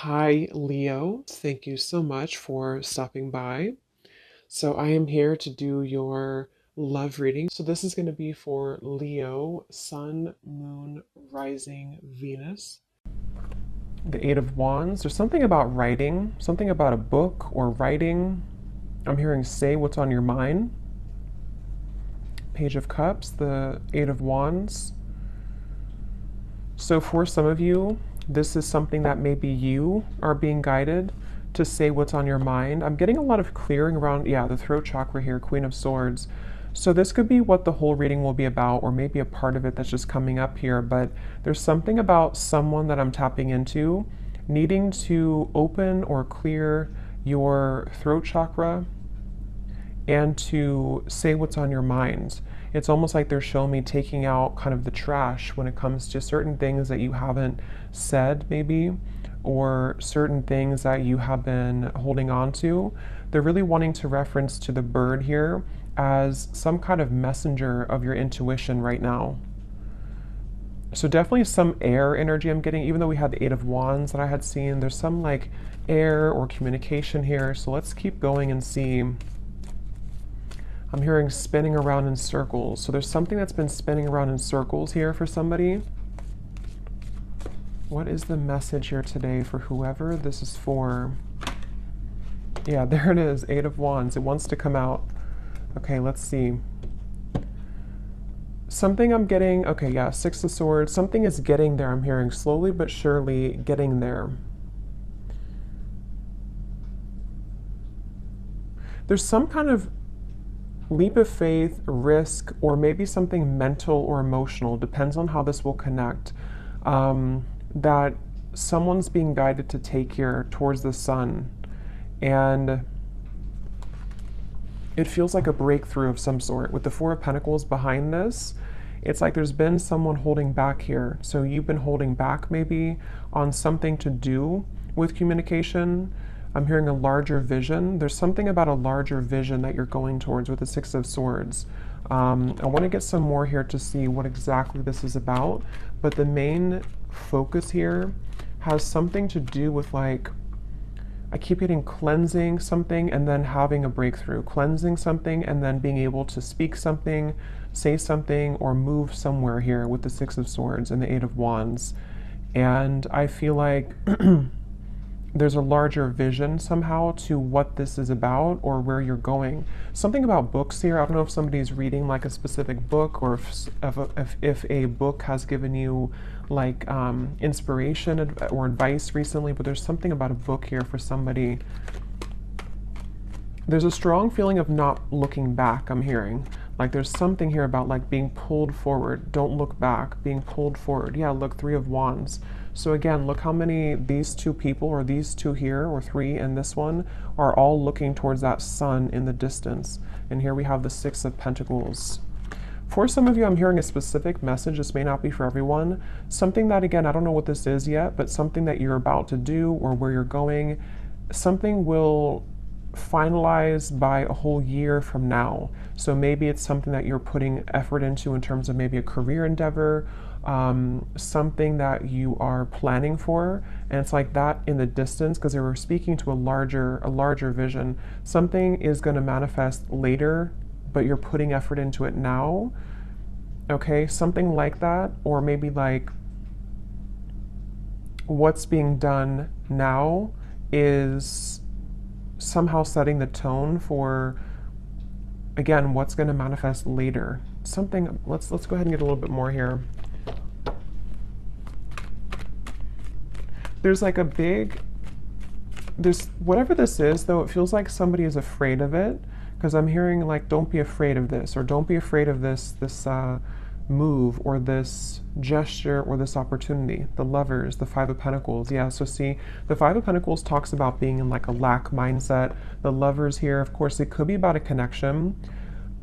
Hi, Leo. Thank you so much for stopping by. So, I am here to do your love reading. So, this is going to be for Leo, Sun, Moon, Rising, Venus. The Eight of Wands. There's something about writing, something about a book or writing. I'm hearing say what's on your mind. Page of Cups, the Eight of Wands. So, for some of you, this is something that maybe you are being guided to say what's on your mind. I'm getting a lot of clearing around, the throat chakra here, Queen of Swords. So this could be what the whole reading will be about, or maybe a part of it that's just coming up here. But there's something about someone that I'm tapping into needing to open or clear your throat chakra and to say what's on your mind. It's almost like they're showing me taking out kind of the trash when it comes to certain things that you haven't said, maybe, or certain things that you have been holding on to. They're really wanting to reference to the bird here as some kind of messenger of your intuition right now. So definitely some air energy I'm getting, even though we had the Eight of Wands that I had seen, there's some like air or communication here. So let's keep going and see. I'm hearing spinning around in circles. So there's something that's been spinning around in circles here for somebody. What is the message here today for whoever this is for? Yeah, there it is, Eight of Wands. It wants to come out. Okay, let's see. Something I'm getting, okay, yeah, Six of Swords. Something is getting there, I'm hearing, slowly but surely getting there. There's some kind of leap of faith, risk, or maybe something mental or emotional, depends on how this will connect, that someone's being guided to take here towards the sun. And it feels like a breakthrough of some sort. With the Four of Pentacles behind this, it's like there's been someone holding back here. So you've been holding back maybe on something to do with communication. I'm hearing a larger vision. There's something about a larger vision that you're going towards with the Six of Swords. I want to get some more here to see what exactly this is about. But the main focus here has something to do with, like, I keep getting cleansing something and then having a breakthrough. Cleansing something and then being able to speak something, say something, or move somewhere here with the Six of Swords and the Eight of Wands. And I feel like there's a larger vision somehow to what this is about or where you're going. Something about books here. I don't know if somebody's reading like a specific book, or if a book has given you like inspiration or advice recently, but there's something about a book here for somebody. There's a strong feeling of not looking back, I'm hearing. Like there's something here about like being pulled forward. Don't look back, being pulled forward. Yeah, look, Three of Wands. So again, look how many these two people, or these two here, or three and this one, are all looking towards that sun in the distance. And here we have the Six of Pentacles. For some of you, I'm hearing a specific message. This may not be for everyone. Something that, again, I don't know what this is yet, but something that you're about to do or where you're going, something will finalize by a whole year from now. So maybe it's something that you're putting effort into in terms of maybe a career endeavor, something that you are planning for, and it's like that in the distance, because they were speaking to a larger vision. Something is going to manifest later, but you're putting effort into it now. Okay, something like that, or maybe like what's being done now is somehow setting the tone for, again, what's going to manifest later. Something, let's go ahead and get a little bit more here. There's like a big, there's whatever this is, though, it feels like somebody is afraid of it, because I'm hearing like, don't be afraid of this, or don't be afraid of this move, or this gesture, or this opportunity. The Lovers, the Five of Pentacles. Yeah, so see, the Five of Pentacles talks about being in like a lack mindset. The Lovers here, of course, it could be about a connection.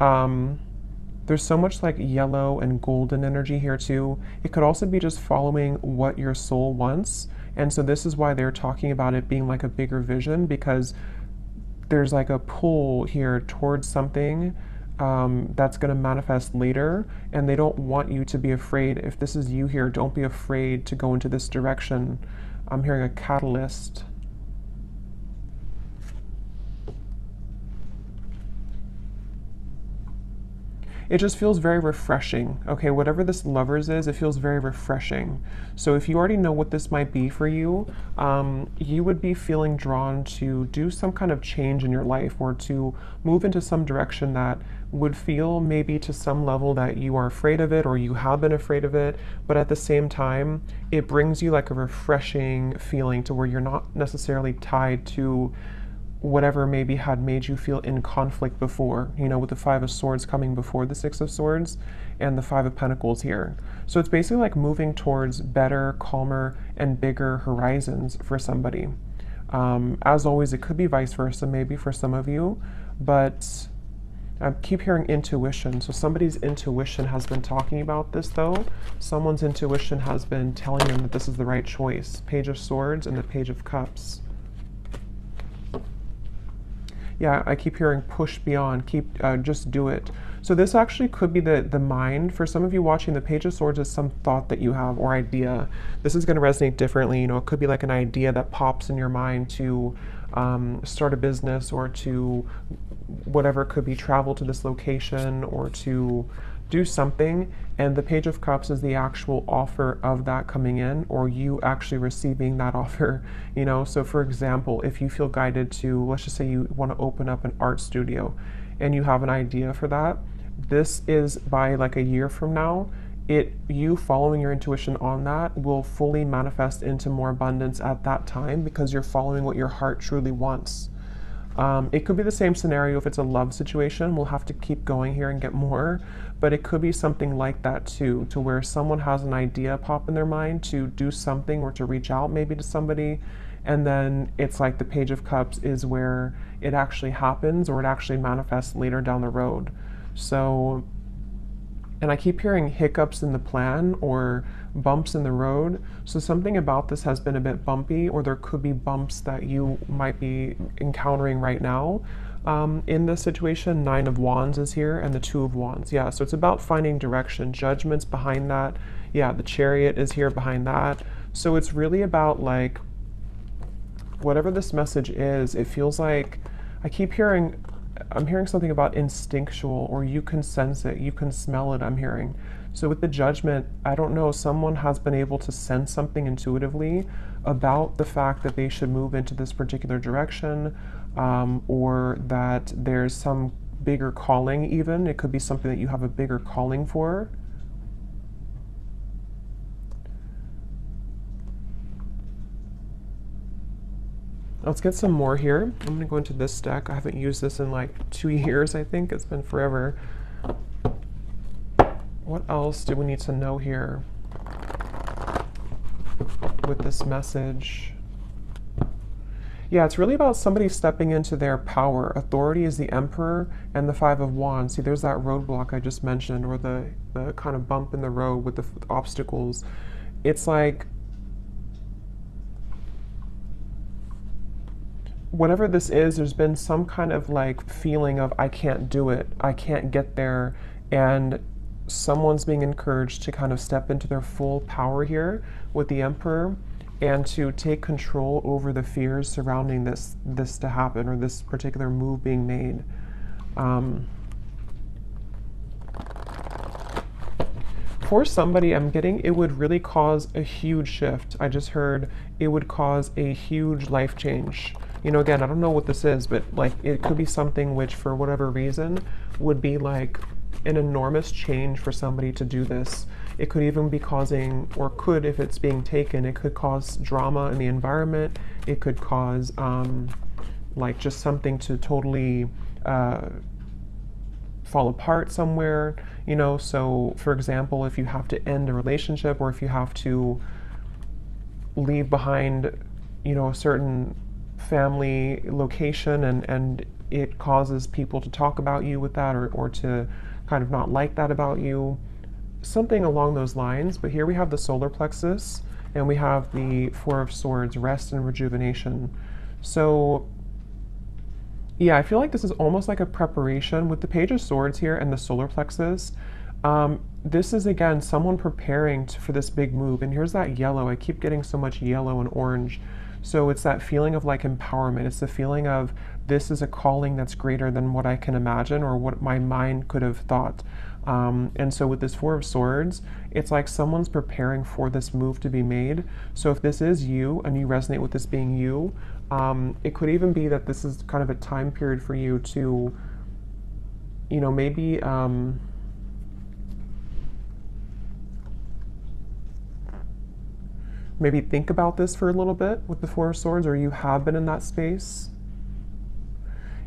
There's so much like yellow and golden energy here too. It could also be just following what your soul wants. And so this is why they're talking about it being like a bigger vision, because there's like a pull here towards something that's going to manifest later, and they don't want you to be afraid. If this is you here, don't be afraid to go into this direction. I'm hearing a catalyst. It just feels very refreshing. Okay, whatever this Lovers is, it feels very refreshing. So if you already know what this might be for you, you would be feeling drawn to do some kind of change in your life, or to move into some direction that would feel maybe to some level that you are afraid of it, or you have been afraid of it, but at the same time, it brings you like a refreshing feeling to where you're not necessarily tied to whatever maybe had made you feel in conflict before, with the Five of Swords coming before the Six of Swords and the Five of Pentacles here. So it's basically like moving towards better, calmer, and bigger horizons for somebody. As always, it could be vice versa, maybe for some of you, but I keep hearing intuition. So somebody's intuition has been talking about this, though. Someone's intuition has been telling them that this is the right choice. Page of Swords and the Page of Cups. Yeah, I keep hearing push beyond, just do it. So this actually could be the mind. For some of you watching, the Page of Swords is some thought that you have or idea. This is going to resonate differently. It could be like an idea that pops in your mind to start a business, or to whatever. It could be travel to this location, or to do something, and the Page of Cups is the actual offer of that coming in, or you actually receiving that offer. So for example, if you feel guided to, let's just say you want to open up an art studio and you have an idea for that, this is by like a year from now, you following your intuition on that will fully manifest into more abundance at that time, because you're following what your heart truly wants. It could be the same scenario if it's a love situation. We'll have to keep going here and get more, but it could be something like that too, to where someone has an idea pop in their mind to do something, or to reach out maybe to somebody, and then it's like the Page of Cups is where it actually happens, or it actually manifests later down the road. So, and I keep hearing hiccups in the plan, or bumps in the road. So something about this has been a bit bumpy, or there could be bumps that you might be encountering right now. In this situation, Nine of Wands is here, and the Two of Wands. Yeah, so it's about finding direction. Judgment's behind that. Yeah, the Chariot is here behind that. So it's really about like, whatever this message is, it feels like, I'm hearing something about instinctual, or you can sense it, you can smell it, I'm hearing. So with the Judgment, I don't know, someone has been able to sense something intuitively about the fact that they should move into this particular direction, or that there's some bigger calling even. It could be something that you have a bigger calling for. Let's get some more here. I'm going to go into this deck. I haven't used this in like 2 years, I think. It's been forever. What else do we need to know here with this message? Yeah, it's really about somebody stepping into their power. Authority is the Emperor and the Five of Wands. See, there's that roadblock I just mentioned, or the kind of bump in the road with the obstacles. It's like, whatever this is, there's been some kind of like feeling of, I can't do it, I can't get there, and someone's being encouraged to kind of step into their full power here with the Emperor, and to take control over the fears surrounding this to happen, or this particular move being made. For somebody, I'm getting it would really cause a huge shift. I just heard it would cause a huge life change. Again, I don't know what this is, but like it could be something which, for whatever reason, would be like an enormous change for somebody to do this. It could even be causing, or could, if it's being taken, it could cause drama in the environment. It could cause like just something to totally fall apart somewhere, So for example, if you have to end a relationship, or if you have to leave behind, a certain family location, and it causes people to talk about you with that, or to kind of not like that about you, something along those lines. But here we have the solar plexus, and we have the Four of Swords, rest and rejuvenation. So yeah, I feel like this is almost like a preparation with the Page of Swords here and the solar plexus. This is again someone preparing for this big move. And here's that yellow. I keep getting so much yellow and orange. So it's that feeling of like empowerment. It's the feeling of this is a calling that's greater than what I can imagine or what my mind could have thought. And so with this Four of Swords, it's like someone's preparing for this move to be made. So if this is you and you resonate with this being you, it could even be that this is kind of a time period for you to, maybe maybe think about this for a little bit with the Four of Swords, or you have been in that space.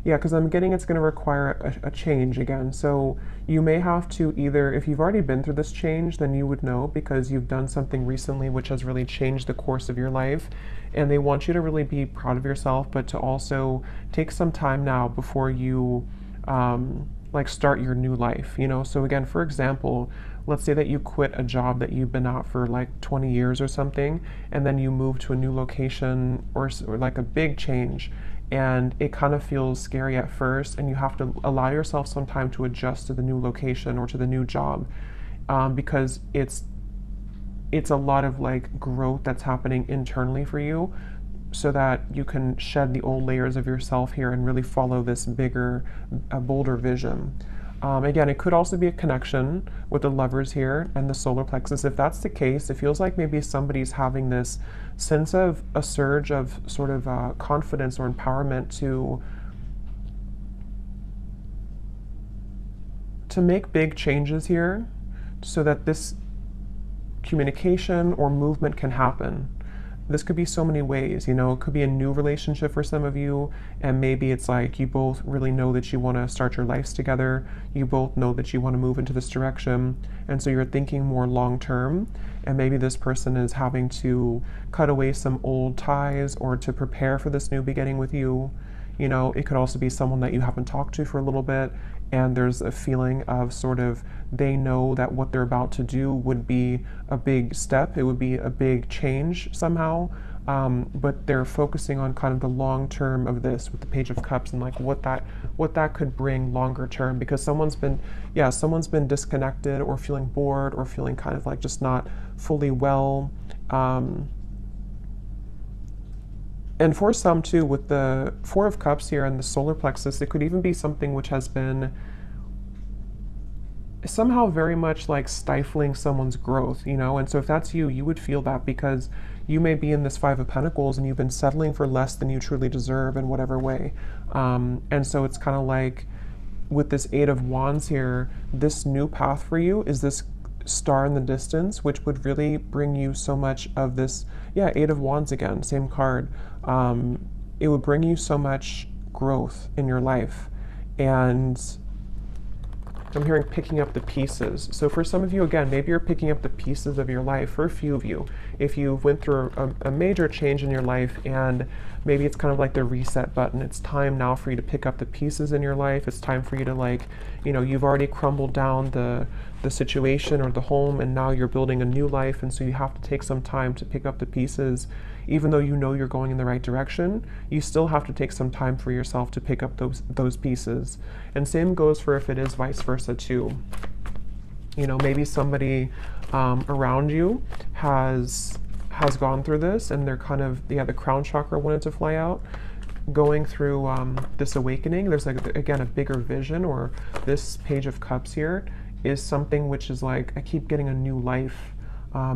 Yeah, because I'm getting it's going to require a change again. So you may have to either, if you've already been through this change, then you would know because you've done something recently which has really changed the course of your life. And they want you to really be proud of yourself, but to also take some time now before you like start your new life, So again, for example, let's say that you quit a job that you've been at for like 20 years or something, and then you move to a new location or like a big change, and it kind of feels scary at first, and you have to allow yourself some time to adjust to the new location or to the new job, because it's a lot of like growth that's happening internally for you, so that you can shed the old layers of yourself here and really follow this bigger, bolder vision. Again, it could also be a connection with the Lovers here and the solar plexus. If that's the case, it feels like maybe somebody's having this sense of a surge of sort of confidence or empowerment to make big changes here so that this communication or movement can happen. This could be so many ways, it could be a new relationship for some of you, and maybe it's like you both really know that you want to start your lives together, you both know that you want to move into this direction, and so you're thinking more long term, and maybe this person is having to cut away some old ties or to prepare for this new beginning with you. It could also be someone that you haven't talked to for a little bit, and there's a feeling of sort of they know that what they're about to do would be a big step, it would be a big change somehow, but they're focusing on kind of the long term of this with the Page of Cups and like what that could bring longer term, because someone's been disconnected or feeling bored or feeling kind of like just not fully well. And for some too, with the Four of Cups here and the solar plexus, it could even be something which has been somehow very much like stifling someone's growth, And so if that's you, you would feel that because you may be in this Five of Pentacles and you've been settling for less than you truly deserve in whatever way. And so it's kind of like with this Eight of Wands here, this new path for you is this star in the distance, which would really bring you so much of this. Yeah, Eight of Wands again, same card. It would bring you so much growth in your life. And I'm hearing picking up the pieces. So for some of you, again, maybe you're picking up the pieces of your life. For a few of you, if you went through a major change in your life and maybe it's kind of like the reset button, it's time now for you to pick up the pieces in your life. It's time for you to like, you've already crumbled down the situation or the home, and now you're building a new life, and so you have to take some time to pick up the pieces. Even though you know you're going in the right direction, you still have to take some time for yourself to pick up those pieces. And same goes for if it is vice versa too. Maybe somebody around you has gone through this, and they're kind of, the crown chakra wanted to fly out, going through this awakening. There's like, again, a bigger vision, or this Page of Cups here is something which is like, I keep getting a new life.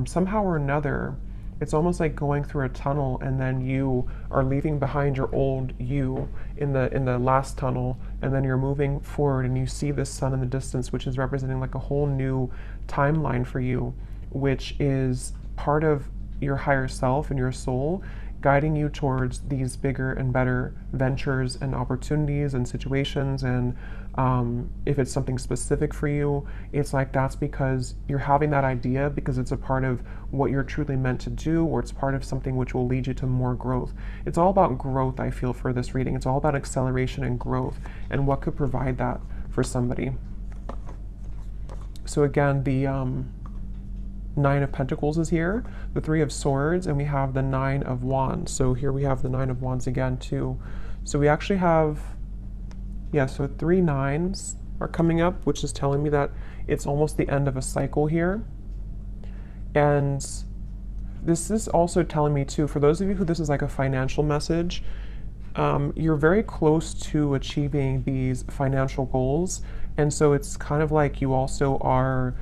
Somehow or another, it's almost like going through a tunnel, and then you are leaving behind your old you in the last tunnel, and then you're moving forward, and you see this sun in the distance, which is representing like a whole new timeline for you, which is part of your higher self and your soul guiding you towards these bigger and better ventures and opportunities and situations. And if it's something specific for you, it's like that's because you're having that idea because it's a part of what you're truly meant to do, or it's part of something which will lead you to more growth. It's all about growth, I feel, for this reading. It's all about acceleration and growth and what could provide that for somebody. So again, the Nine of Pentacles is here, the Three of Swords, and we have the Nine of Wands. So here we have the Nine of Wands again too. So we actually have, so 3 nines are coming up, which is telling me that it's almost the end of a cycle here. And this is also telling me too, for those of you who this is like a financial message, you're very close to achieving these financial goals. And so it's kind of like you also are,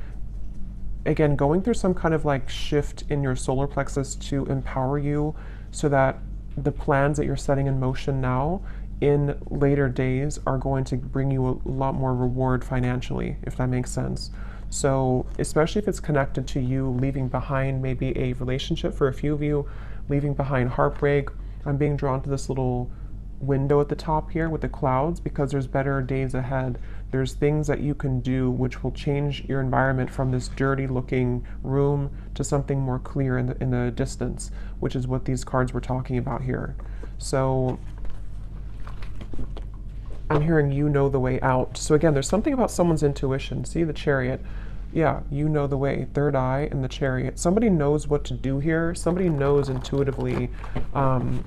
again, going through some kind of like shift in your solar plexus to empower you so that the plans that you're setting in motion now in later days are going to bring you a lot more reward financially, if that makes sense. So especially if it's connected to you leaving behind maybe a relationship, for a few of you, leaving behind heartbreak. I'm being drawn to this little window at the top here with the clouds because there's better days ahead. There's things that you can do which will change your environment from this dirty looking room to something more clear in the distance, which is what these cards were talking about here. So I'm hearing you know the way out. So again, there's something about someone's intuition. See the Chariot. Yeah, you know the way. Third eye and the Chariot. Somebody knows what to do here. Somebody knows intuitively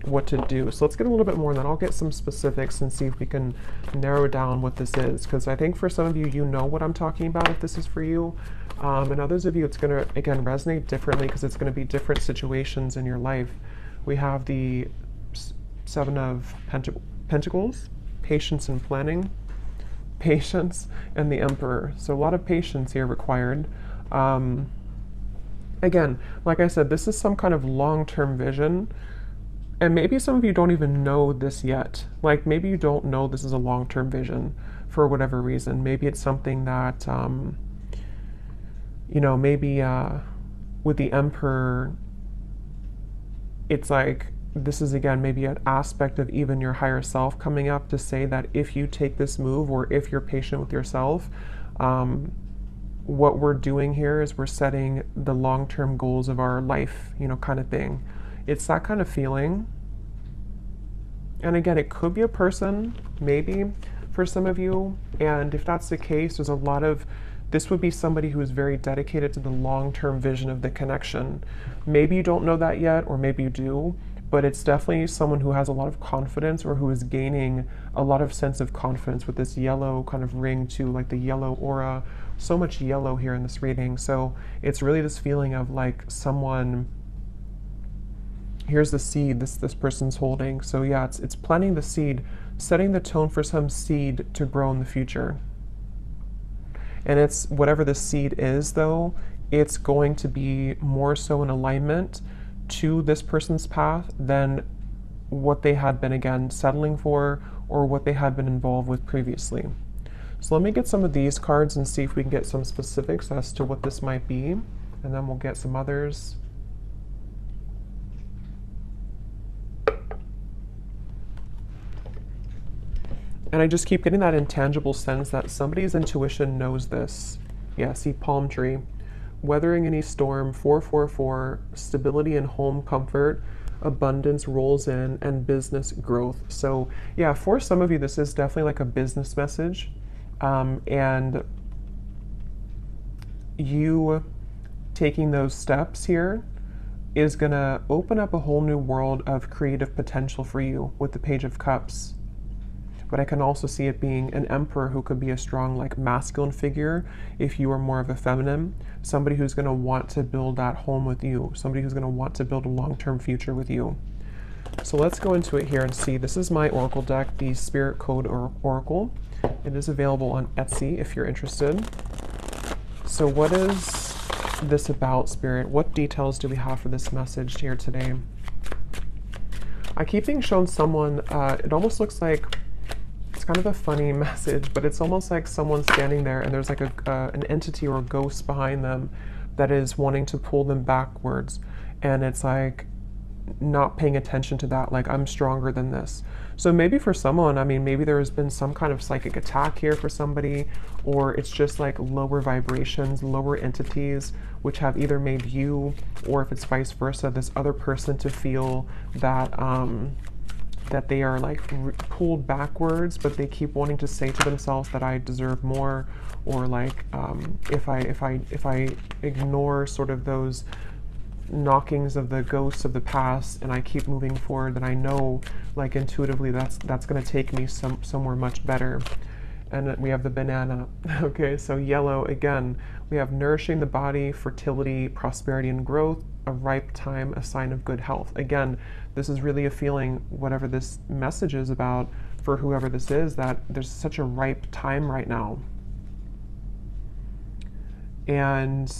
what to do. So let's get a little bit more, and then I'll get some specifics and see if we can narrow down what this is. Because I think for some of you, you know what I'm talking about if this is for you. And others of you, it's going to, again, resonate differently because it's going to be different situations in your life. We have the Seven of Pentacles, patience and planning, patience, and the Emperor. So a lot of patience here required. Again, like I said, this is some kind of long-term vision, and maybe some of you don't even know this yet. Like maybe you don't know this is a long-term vision for whatever reason. Maybe it's something that, you know, maybe with the Emperor, it's like, this is again maybe an aspect of even your higher self coming up to say that if you take this move, or if you're patient with yourself, what we're doing here is we're setting the long-term goals of our life, you know, kind of thing. It's that kind of feeling. And again, it could be a person, maybe, for some of you. And if that's the case, there's a lot of, this would be somebody who is very dedicated to the long-term vision of the connection. Maybe you don't know that yet, or maybe you do. But it's definitely someone who has a lot of confidence, or who is gaining a lot of sense of confidence with this yellow kind of ring to like the yellow aura. So much yellow here in this reading. So it's really this feeling of like someone, here's the seed this person's holding. So yeah, it's planting the seed, setting the tone for some seed to grow in the future. And it's whatever the seed is though, it's going to be more so in alignment to this person's path than what they had been, again, settling for, or what they had been involved with previously. So let me get some of these cards and see if we can get some specifics as to what this might be, and then we'll get some others. And I just keep getting that intangible sense that somebody's intuition knows this. Yeah, see palm tree. Weathering any storm, 444, stability and home comfort, abundance rolls in, and business growth. So yeah, for some of you, this is definitely like a business message. And you taking those steps here is gonna open up a whole new world of creative potential for you with the Page of Cups. But I can also see it being an Emperor who could be a strong, like, masculine figure if you are more of a feminine. Somebody who's going to want to build that home with you. Somebody who's going to want to build a long-term future with you. So let's go into it here and see. This is my Oracle deck, the Spirit Code Oracle. It is available on Etsy if you're interested. So what is this about, Spirit? What details do we have for this message here today? I keep being shown someone, it almost looks like, it's kind of a funny message, but it's almost like someone standing there and there's like an entity or a ghost behind them that is wanting to pull them backwards. And it's like not paying attention to that, like I'm stronger than this. So maybe for someone, I mean, maybe there has been some kind of psychic attack here for somebody, or it's just like lower vibrations, lower entities, which have either made you, or if it's vice versa, this other person to feel that that they are like pulled backwards, but they keep wanting to say to themselves that I deserve more, or like if I ignore sort of those knockings of the ghosts of the past and I keep moving forward, then I know like intuitively that's going to take me somewhere much better. and we have the banana. Okay, so yellow again, we have nourishing the body, fertility, prosperity, and growth, a ripe time, a sign of good health. Again, this is really a feeling, whatever this message is about for whoever this is, that there's such a ripe time right now. And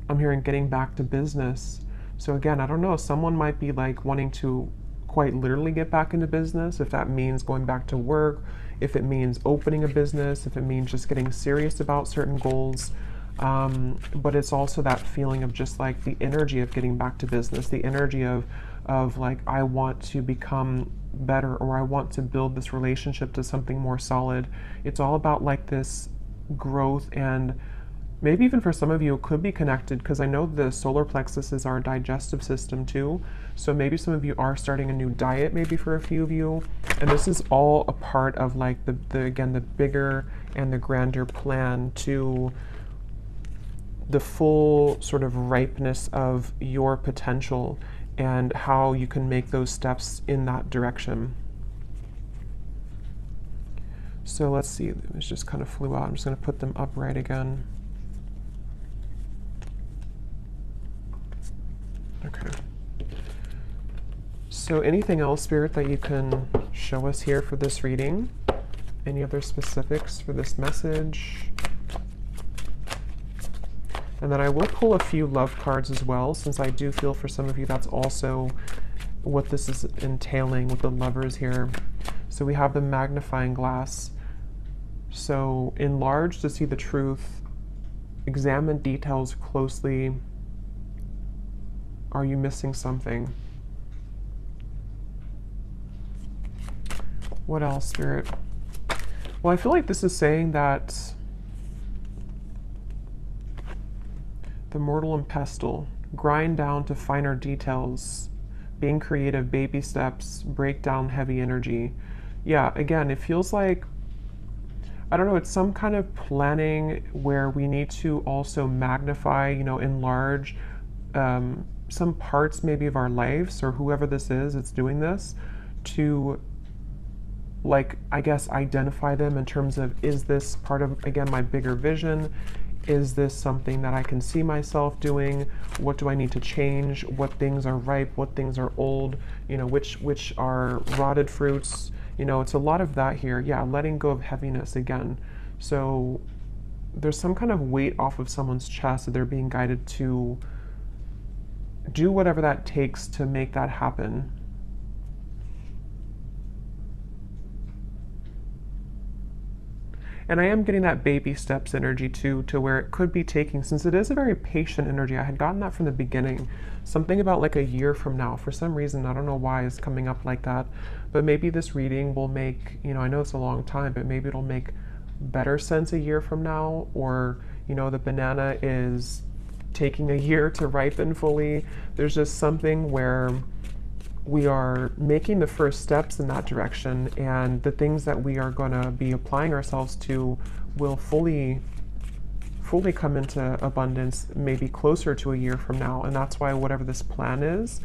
I'm hearing getting back to business. So again, I don't know, someone might be like wanting to quite literally get back into business, if that means going back to work, if it means opening a business, if it means just getting serious about certain goals. But it's also that feeling of just like the energy of getting back to business, the energy of like, I want to become better, or I want to build this relationship to something more solid. It's all about like this growth, and maybe even for some of you, it could be connected, because I know the solar plexus is our digestive system too. So maybe some of you are starting a new diet, maybe for a few of you. And this is all a part of like again, the bigger and the grander plan to the full sort of ripeness of your potential and how you can make those steps in that direction. So let's see, it just kind of flew out. I'm just going to put them upright again. Okay. So anything else, Spirit, that you can show us here for this reading? Any other specifics for this message? And then I will pull a few love cards as well, since I do feel for some of you that's also what this is entailing with the lovers here. So we have the magnifying glass. So enlarge to see the truth, examine details closely. Are you missing something? What else, Spirit? Well, I feel like this is saying that the mortal and pestle, grind down to finer details, being creative, baby steps, break down heavy energy. Yeah, again, it feels like, I don't know, it's some kind of planning where we need to also magnify, enlarge some parts maybe of our lives, or whoever this is that's doing this, to like, I guess, identify them in terms of, is this part of, again, my bigger vision? Is this something that I can see myself doing? What do I need to change? What things are ripe? What things are old? Which are rotted fruits? It's a lot of that here. Yeah, letting go of heaviness again. So there's some kind of weight off of someone's chest that they're being guided to do whatever that takes to make that happen. And I am getting that baby steps energy too, to where it could be taking, since it is a very patient energy. I had gotten that from the beginning. Something about like a year from now. For some reason, I don't know why it's coming up like that. But maybe this reading will make, I know it's a long time, but maybe it'll make better sense a year from now. Or, the banana is taking a year to ripen fully. There's just something where we are making the first steps in that direction, and the things that we are going to be applying ourselves to will fully come into abundance maybe closer to a year from now. And that's why whatever this plan is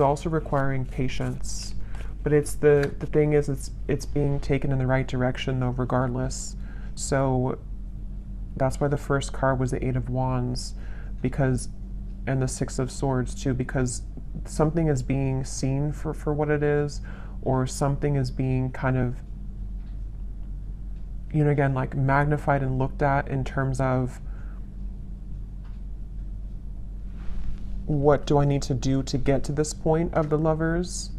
also requiring patience. But it's the thing is, it's being taken in the right direction though, regardless. So that's why the first card was the Eight of Wands, and the Six of Swords too, because something is being seen for what it is, or something is being kind of, again, like magnified and looked at in terms of, what do I need to do to get to this point of the lovers,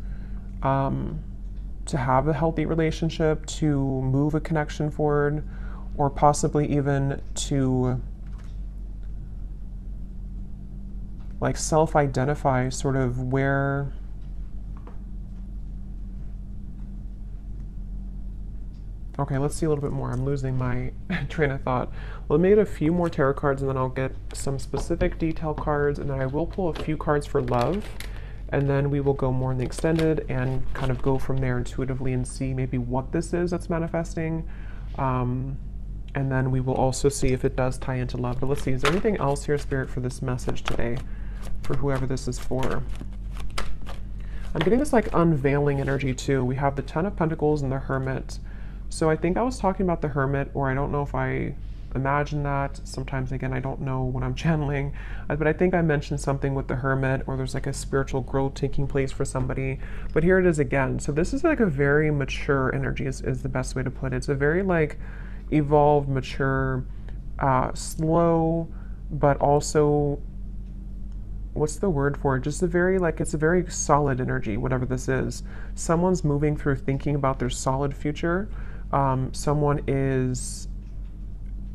to have a healthy relationship, to move a connection forward, or possibly even to like self-identify sort of where, okay, let's see a little bit more. I'm losing my train of thought. Well, I made a few more tarot cards, and then I'll get some specific detail cards, and then I will pull a few cards for love, and then we will go more in the extended and kind of go from there intuitively and see maybe what this is that's manifesting. And then we will also see if it does tie into love. But let's see, is there anything else here, Spirit, for this message today, for whoever this is for? I'm getting this like unveiling energy too. We have the Ten of Pentacles and the Hermit. So I think I was talking about the Hermit, or I don't know if I imagine that. Sometimes, again, I don't know when I'm channeling, but I think I mentioned something with the Hermit, or there's like a spiritual growth taking place for somebody. But here it is again. So this is like a very mature energy, is the best way to put it. It's a very like evolved, mature, slow, but also, what's the word for it? Just a very like, it's a very solid energy, whatever this is. Someone's moving through thinking about their solid future. Someone is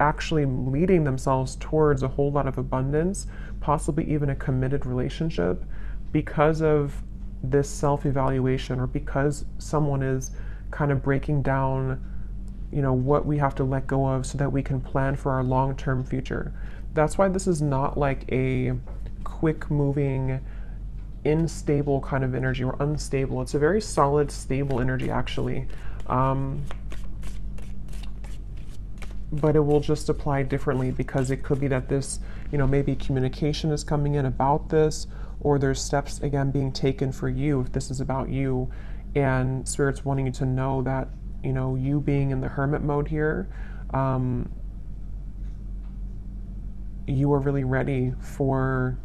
actually leading themselves towards a whole lot of abundance, possibly even a committed relationship, because of this self-evaluation, or because someone is kind of breaking down, what we have to let go of so that we can plan for our long-term future. That's why this is not like a quick moving, unstable kind of energy, or unstable. It's a very solid, stable energy, actually. But it will just apply differently, because it could be that this, maybe communication is coming in about this, or there's steps, again, being taken for you if this is about you, and Spirit's wanting you to know that, you being in the Hermit mode here, you are really ready for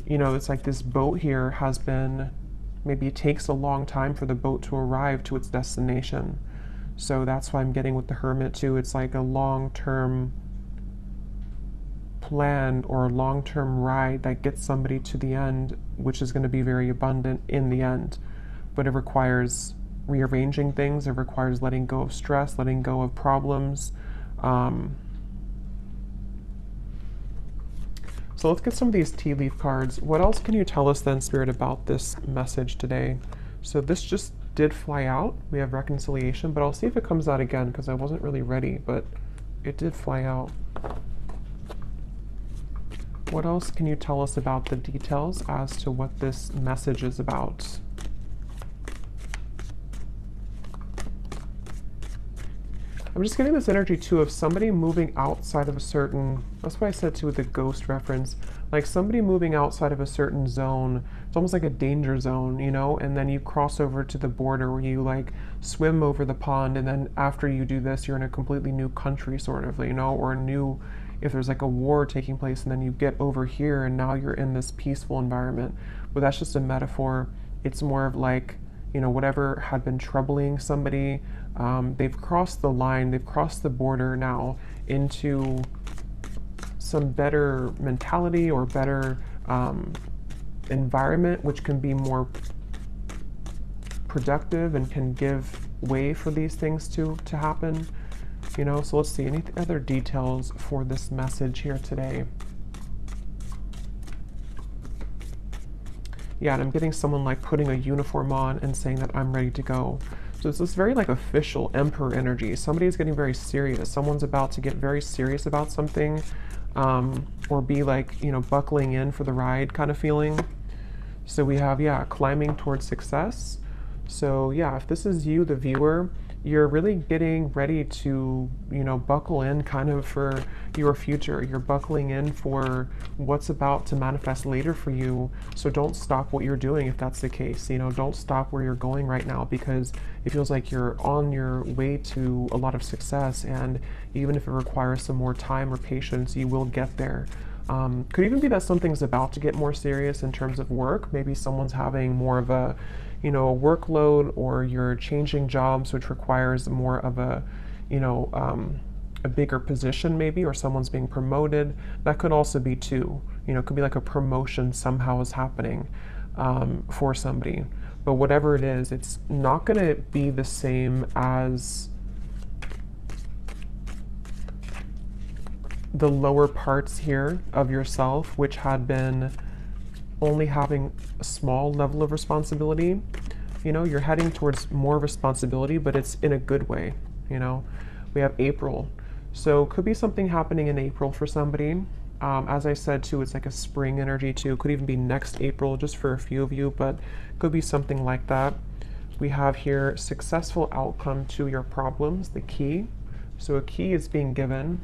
it's like this boat here has been, maybe it takes a long time for the boat to arrive to its destination. So that's why I'm getting with the Hermit too. It's like a long-term plan, or a long-term ride that gets somebody to the end, which is going to be very abundant in the end. But it requires rearranging things. It requires letting go of stress, letting go of problems. So let's get some of these tea leaf cards. What else can you tell us then, Spirit, about this message today? So this just did fly out. We have reconciliation, but I'll see if it comes out again, because I wasn't really ready, but it did fly out. What else can you tell us about the details as to what this message is about? I'm just getting this energy too of somebody moving outside of a certain, that's what I said too with the ghost reference, like somebody moving outside of a certain zone. It's almost like a danger zone, and then you cross over to the border, where you like swim over the pond, and then after you do this, you're in a completely new country, sort of, or a new, if there's like a war taking place, and then you get over here and now you're in this peaceful environment. But that's just a metaphor. It's more of like, whatever had been troubling somebody, they've crossed the line, they've crossed the border now into some better mentality, or better environment, which can be more productive and can give way for these things to happen. So let's see, any other details for this message here today? Yeah, and I'm getting someone like putting a uniform on and saying that I'm ready to go. So it's this very like official emperor energy. Somebody's getting very serious. Someone's about to get very serious about something, or be like, buckling in for the ride kind of feeling. So we have, climbing towards success. So yeah, if this is you, the viewer, you're really getting ready to, buckle in kind of for your future. You're buckling in for what's about to manifest later for you. So don't stop what you're doing if that's the case. Don't stop where you're going right now, because it feels like you're on your way to a lot of success. And even if it requires some more time or patience, you will get there. Could even be that something's about to get more serious in terms of work. Maybe someone's having more of a, a workload, or you're changing jobs, which requires more of a, a bigger position maybe, or someone's being promoted. That could also be too, it could be like a promotion somehow is happening for somebody. But whatever it is, it's not going to be the same as the lower parts here of yourself, which had been only having a small level of responsibility. You're heading towards more responsibility, but it's in a good way. We have April. So could be something happening in April for somebody. As I said too, it's like a spring energy too. Could even be next April, just for a few of you, but could be something like that. We have here successful outcome to your problems, the key. So a key is being given.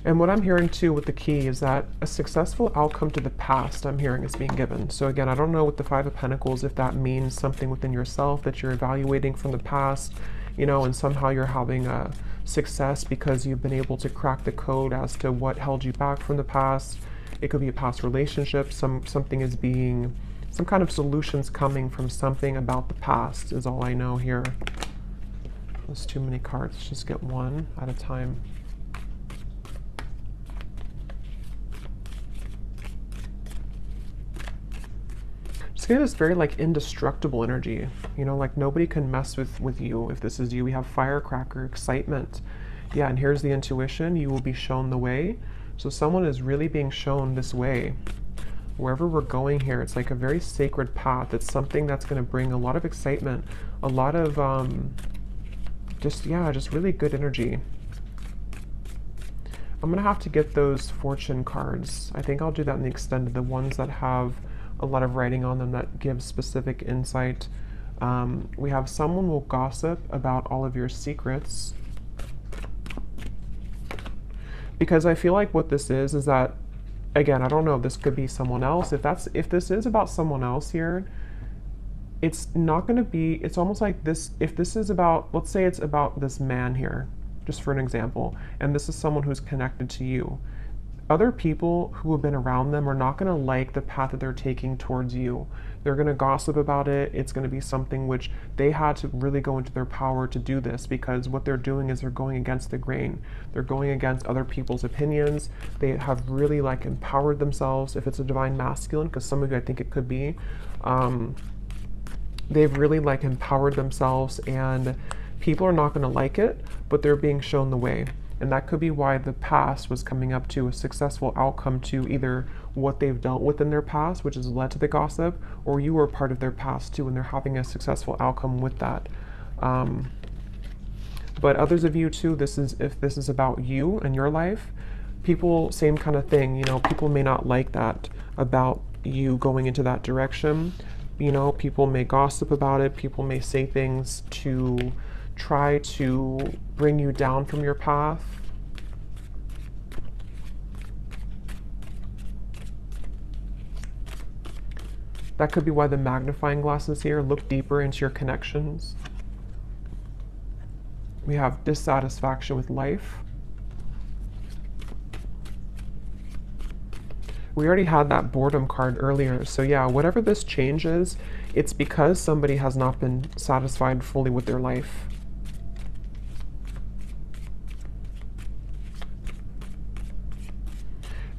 And what I'm hearing too with the key is that a successful outcome to the past, I'm hearing, is being given. So again, I don't know with the Five of Pentacles if that means something within yourself that you're evaluating from the past, you know, and somehow you're having a success because you've been able to crack the code as to what held you back from the past. It could be a past relationship. Something is being, some kind of solutions coming from something about the past is all I know here. There's too many cards. Let's just get one at a time. Just get this very like indestructible energy. You know, like nobody can mess with you if this is you. We have firecracker, excitement. Yeah, and here's the intuition. You will be shown the way. So someone is really being shown this way. Wherever we're going here, it's like a very sacred path. It's something that's going to bring a lot of excitement, a lot of just really good energy. I'm going to have to get those fortune cards. I think I'll do that in the extended, the ones that have a lot of writing on them that give specific insight. We have someone will gossip about all of your secrets. Because I feel like what this is that, again, I don't know if this could be someone else. If this is about someone else here, it's not going to be, it's almost like this, if this is about, let's say it's about this man here, just for an example, and this is someone who's connected to you. Other people who have been around them are not going to like the path that they're taking towards you. They're going to gossip about it. It's going to be something which they had to really go into their power to do this, because what they're doing is they're going against the grain. They're going against other people's opinions. They have really like empowered themselves. If it's a divine masculine, because some of you, I think it could be, they've really like empowered themselves, and people are not going to like it, but they're being shown the way. And that could be why the past was coming up to a successful outcome to either what they've dealt with in their past, which has led to the gossip, or you were part of their past too, and they're having a successful outcome with that. But others of you too, if this is about you and your life, people, same kind of thing, you know, people may not like that about you going into that direction. You know, people may gossip about it. People may say things to try to bring you down from your path. That could be why the magnifying glass is here. Look deeper into your connections. We have dissatisfaction with life. We already had that boredom card earlier. So yeah, whatever this change is, it's because somebody has not been satisfied fully with their life.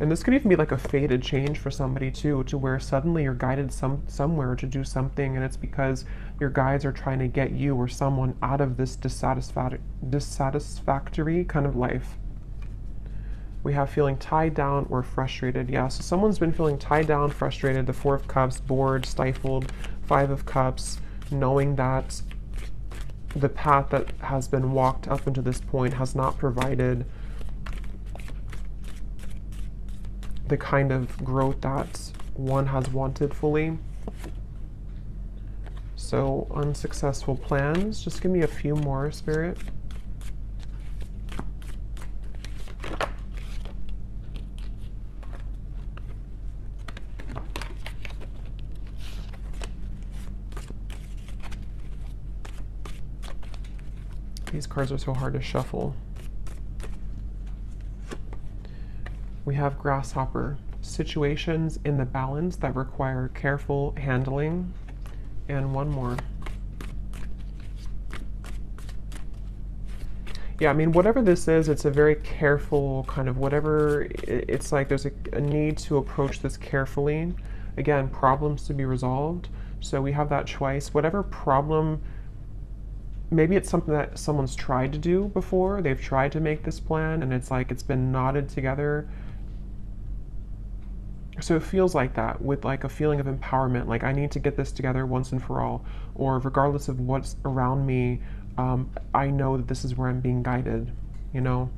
And this could even be like a fated change for somebody too, to where suddenly you're guided somewhere to do something, and it's because your guides are trying to get you or someone out of this dissatisfactory kind of life. We have feeling tied down or frustrated. Yeah, so someone's been feeling tied down, frustrated, the Four of Cups, bored, stifled, Five of Cups, knowing that the path that has been walked up until this point has not provided the kind of growth that one has wanted fully. So unsuccessful plans. Just give me a few more, Spirit. These cards are so hard to shuffle. We have Grasshopper, situations in the balance that require careful handling, and one more. Yeah, I mean, whatever this is, it's a very careful kind of whatever, it's like there's a need to approach this carefully. Again, problems to be resolved. So we have that choice. Whatever problem, maybe it's something that someone's tried to do before. They've tried to make this plan, and it's like it's been knotted together. So it feels like that, with like a feeling of empowerment, like I need to get this together once and for all, or regardless of what's around me, I know that this is where I'm being guided, you know?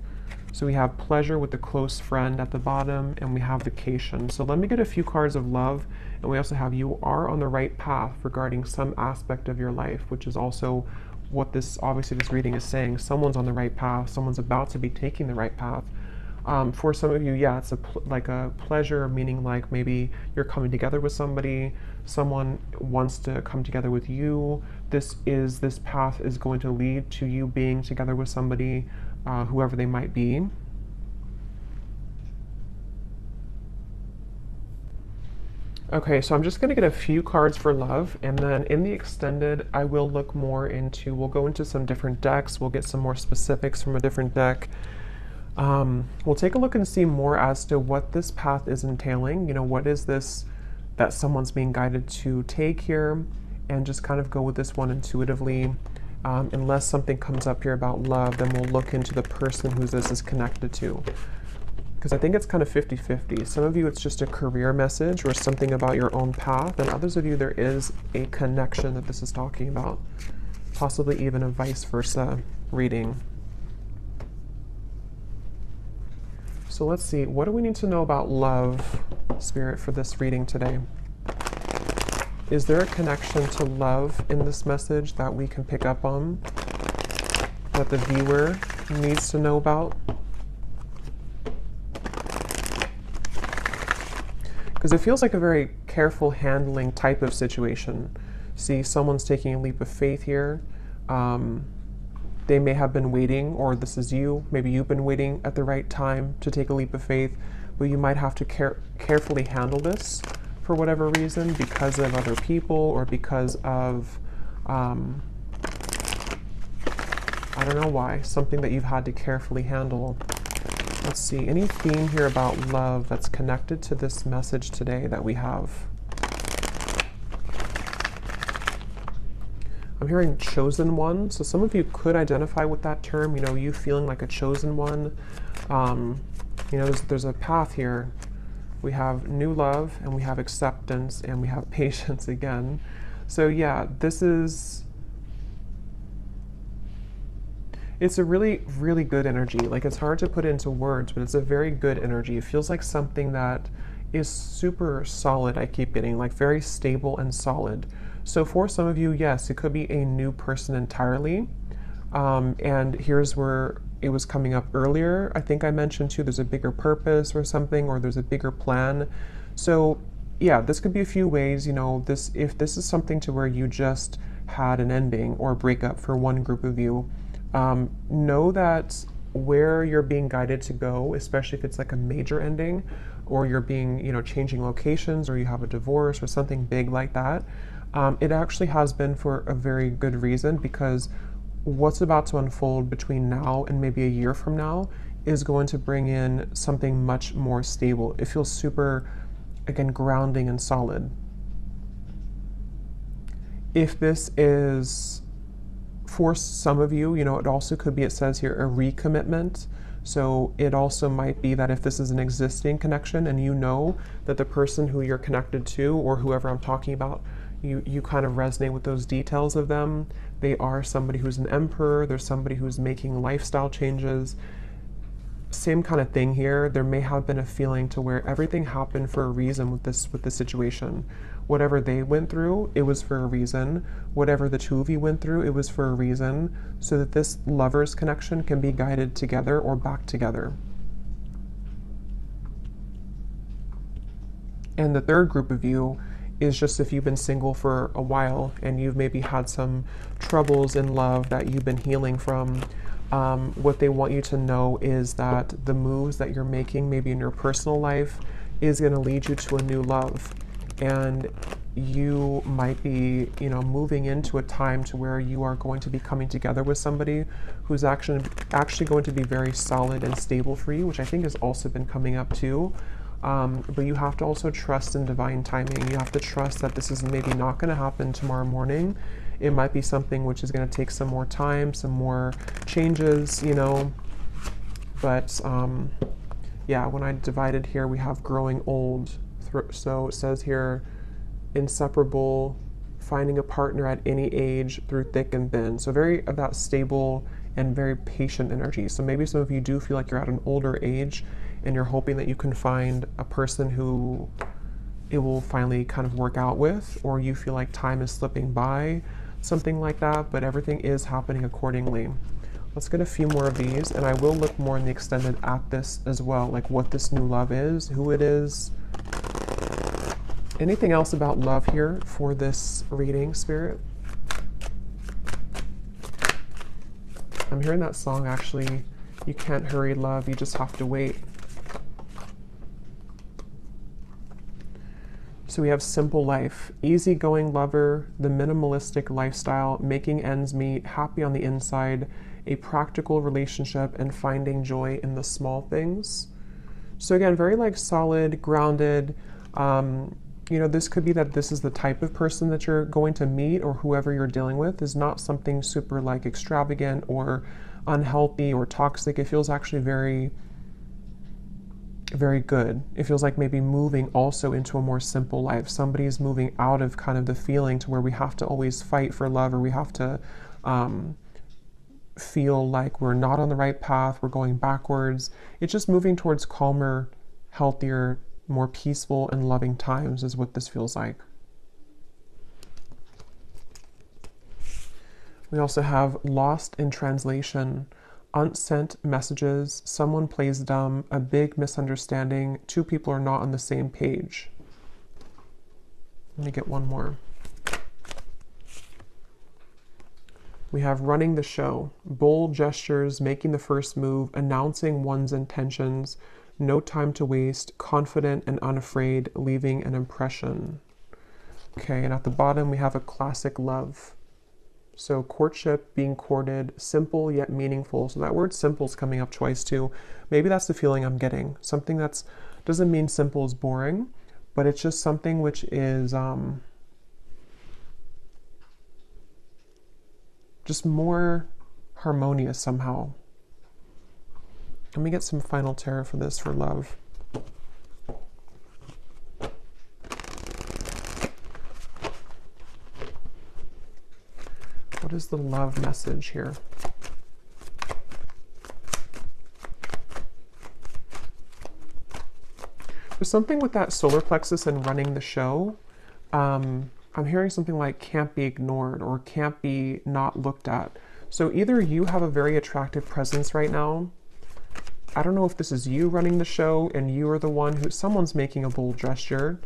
So we have pleasure with the close friend at the bottom, and we have vacation. So let me get a few cards of love, and we also have you are on the right path regarding some aspect of your life, which is also what this, obviously this reading is saying. Someone's on the right path, someone's about to be taking the right path. For some of you, yeah, it's like a pleasure, meaning like maybe you're coming together with somebody, someone wants to come together with you. This path is going to lead to you being together with somebody, whoever they might be. Okay, so I'm just going to get a few cards for love, and then in the extended, I will look more into, we'll go into some different decks, we'll get some more specifics from a different deck. We'll take a look and see more as to what this path is entailing. You know, what is this that someone's being guided to take here, and just kind of go with this one intuitively. Unless something comes up here about love, then we'll look into the person who this is connected to. Because I think it's kind of 50-50. Some of you, it's just a career message or something about your own path, and others of you, there is a connection that this is talking about. Possibly even a vice versa reading. So let's see, what do we need to know about love, Spirit, for this reading today? Is there a connection to love in this message that we can pick up on, that the viewer needs to know about? Because it feels like a very careful handling type of situation. See, someone's taking a leap of faith here. They may have been waiting, or this is you. Maybe you've been waiting at the right time to take a leap of faith, but you might have to carefully handle this for whatever reason, because of other people or because of, I don't know why, something that you've had to carefully handle. Let's see, any theme here about love that's connected to this message today that we have? I'm hearing chosen one, so some of you could identify with that term, you know, you feeling like a chosen one. You know, there's a path here. We have new love, and we have acceptance, and we have patience again. So yeah, it's a really, really good energy. Like, it's hard to put into words, but it's a very good energy. It feels like something that is super solid, I keep getting, like very stable and solid. So for some of you, yes, it could be a new person entirely. And here's where it was coming up earlier. I think I mentioned too, there's a bigger purpose or something, or there's a bigger plan. So yeah, this could be a few ways, you know, if this is something to where you just had an ending or a breakup for one group of you, know that where you're being guided to go, especially if it's like a major ending, or you're being, you know, changing locations, or you have a divorce or something big like that, it actually has been for a very good reason, because what's about to unfold between now and maybe a year from now is going to bring in something much more stable. It feels super, again, grounding and solid. If this is for some of you, you know, it also could be, it says here, a recommitment. So it also might be that if this is an existing connection and you know that the person who you're connected to, or whoever I'm talking about, you kind of resonate with those details of them. They are somebody who's an emperor, there's somebody who's making lifestyle changes. Same kind of thing here. There may have been a feeling to where everything happened for a reason with this situation. Whatever they went through, it was for a reason. Whatever the two of you went through, it was for a reason, so that this lover's connection can be guided together or back together. And the third group of you is just if you've been single for a while and you've maybe had some troubles in love that you've been healing from. What they want you to know is that the moves that you're making, maybe in your personal life, is going to lead you to a new love. And you might be, you know, moving into a time to where you are going to be coming together with somebody who's actually going to be very solid and stable for you, which I think has also been coming up too. But you have to also trust in divine timing. You have to trust that this is maybe not going to happen tomorrow morning. It might be something which is going to take some more time, some more changes, you know. But yeah, when I divided here, we have growing old. So it says here, inseparable, finding a partner at any age through thick and thin. So very about stable and very patient energy. So maybe some of you do feel like you're at an older age and you're hoping that you can find a person who it will finally kind of work out with, or you feel like time is slipping by, something like that, but everything is happening accordingly. Let's get a few more of these, and I will look more in the extended at this as well, like what this new love is, who it is. Anything else about love here for this reading, Spirit? I'm hearing that song, actually. You can't hurry love, you just have to wait. So we have simple life, easygoing lover, the minimalistic lifestyle, making ends meet, happy on the inside, a practical relationship, and finding joy in the small things. So again, very like solid, grounded. You know, this could be that this is the type of person that you're going to meet, or whoever you're dealing with is not something super like extravagant or unhealthy or toxic. It feels actually very, very good. It feels like maybe moving also into a more simple life. Somebody's moving out of kind of the feeling to where we have to always fight for love, or we have to feel like we're not on the right path, we're going backwards. It's just moving towards calmer, healthier, more peaceful and loving times is what this feels like. We also have lost in translation, unsent messages, someone plays dumb, a big misunderstanding, two people are not on the same page. Let me get one more. We have running the show, bold gestures, making the first move, announcing one's intentions, no time to waste, confident and unafraid, leaving an impression. Okay, and at the bottom we have a classic love. So courtship, being courted, simple yet meaningful. So that word simple is coming up twice too. Maybe that's the feeling I'm getting. Something that's, doesn't mean simple is boring, but it's just something which is just more harmonious somehow. Let me get some final tarot for this for love. What is the love message here? There's something with that solar plexus and running the show. I'm hearing something like can't be ignored or can't be not looked at. So either you have a very attractive presence right now. I don't know if this is you running the show and you are the one who, someone's making a bold gesture.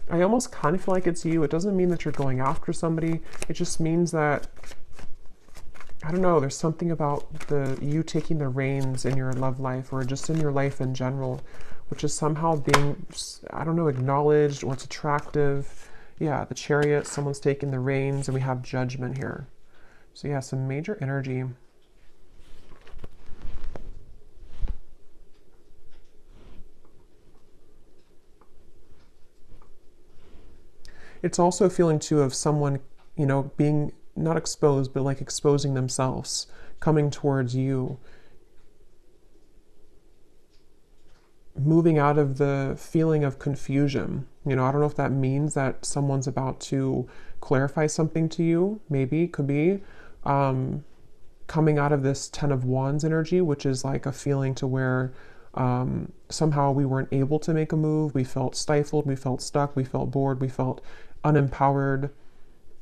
I almost kind of feel like it's you. It doesn't mean that you're going after somebody. It just means that, I don't know, there's something about you taking the reins in your love life or just in your life in general, which is somehow being, I don't know, acknowledged, or it's attractive. Yeah, the Chariot, someone's taking the reins, and we have Judgment here. So yeah, some major energy. It's also a feeling too of someone, you know, being not exposed, but like exposing themselves, coming towards you, moving out of the feeling of confusion. You know, I don't know if that means that someone's about to clarify something to you. Maybe, could be. Coming out of this Ten of Wands energy, which is like a feeling to where somehow we weren't able to make a move. We felt stifled, we felt stuck, we felt bored, we felt unempowered.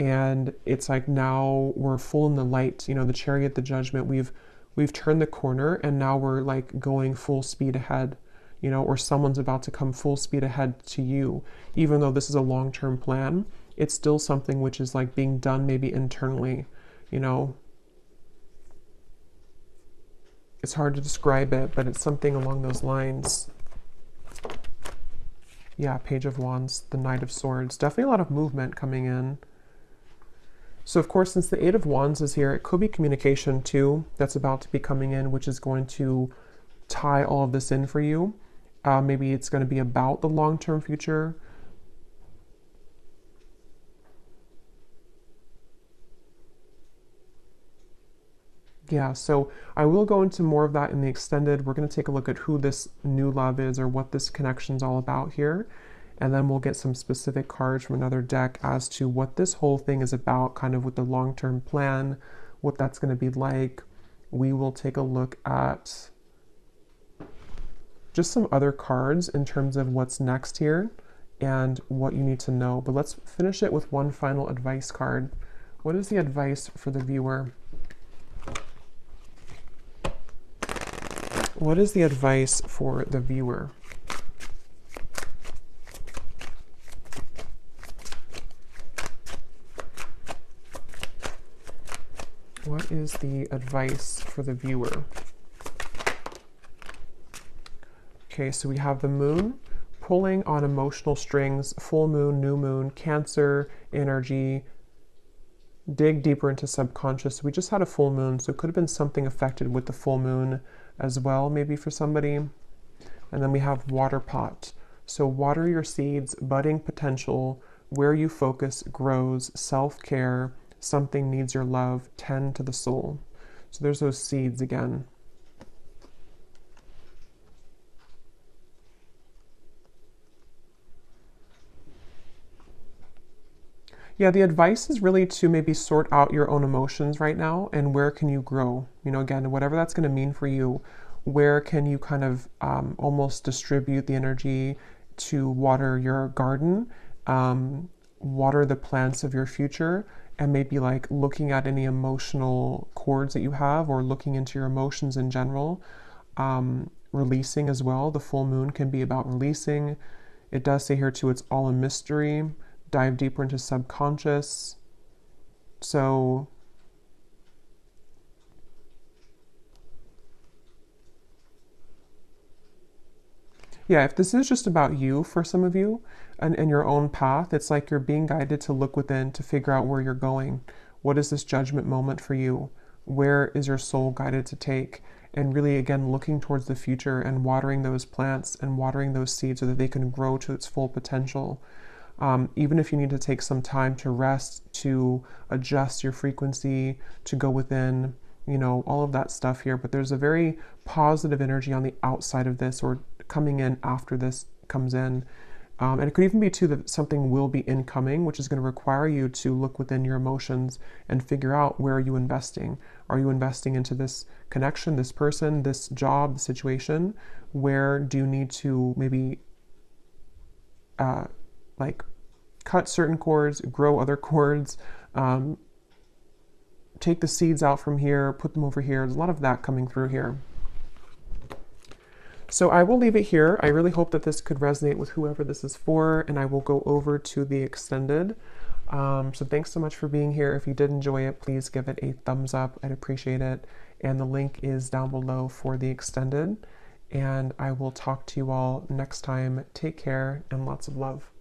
And it's like now we're full in the light, you know, the Chariot, the Judgment, we've turned the corner, and now we're like going full speed ahead, you know, or someone's about to come full speed ahead to you. Even though this is a long-term plan, it's still something which is like being done maybe internally, you know. It's hard to describe it, but it's something along those lines. Yeah, Page of Wands, the Knight of Swords. Definitely a lot of movement coming in. So of course, since the Eight of Wands is here, it could be communication too that's about to be coming in, which is going to tie all of this in for you. Maybe it's going to be about the long-term future. Yeah, so I will go into more of that in the extended. We're going to take a look at who this new love is, or what this connection's all about here. And then we'll get some specific cards from another deck as to what this whole thing is about, kind of with the long-term plan, what that's going to be like. We will take a look at just some other cards in terms of what's next here and what you need to know. But let's finish it with one final advice card. What is the advice for the viewer? What is the advice for the viewer? What is the advice for the viewer? Okay, so we have the moon pulling on emotional strings, full moon, new moon, Cancer energy, dig deeper into subconscious. We just had a full moon, so it could have been something affected with the full moon as well, maybe for somebody. And then we have water pot. So water your seeds, budding potential, where you focus grows, self-care, something needs your love, tend to the soul. So there's those seeds again. Yeah, the advice is really to maybe sort out your own emotions right now and where can you grow? You know, again, whatever that's going to mean for you, where can you kind of almost distribute the energy to water your garden, water the plants of your future, and maybe like looking at any emotional cords that you have or looking into your emotions in general. Releasing as well. The full moon can be about releasing. It does say here too, it's all a mystery. Dive deeper into subconscious. So yeah, if this is just about you for some of you and your own path, it's like you're being guided to look within to figure out where you're going. What is this judgment moment for you? Where is your soul guided to take? And really, again, looking towards the future and watering those plants and watering those seeds so that they can grow to its full potential. Even if you need to take some time to rest, to adjust your frequency, to go within, you know, all of that stuff here. But there's a very positive energy on the outside of this or coming in after this comes in. And it could even be too that something will be incoming, which is going to require you to look within your emotions and figure out where are you investing. Are you investing into this connection, this person, this job, the situation? Where do you need to maybe like cut certain cords, grow other cords, take the seeds out from here, put them over here. There's a lot of that coming through here. So I will leave it here. I really hope that this could resonate with whoever this is for, and I will go over to the extended. So thanks so much for being here. If you did enjoy it, please give it a thumbs up. I'd appreciate it. And the link is down below for the extended. And I will talk to you all next time. Take care and lots of love.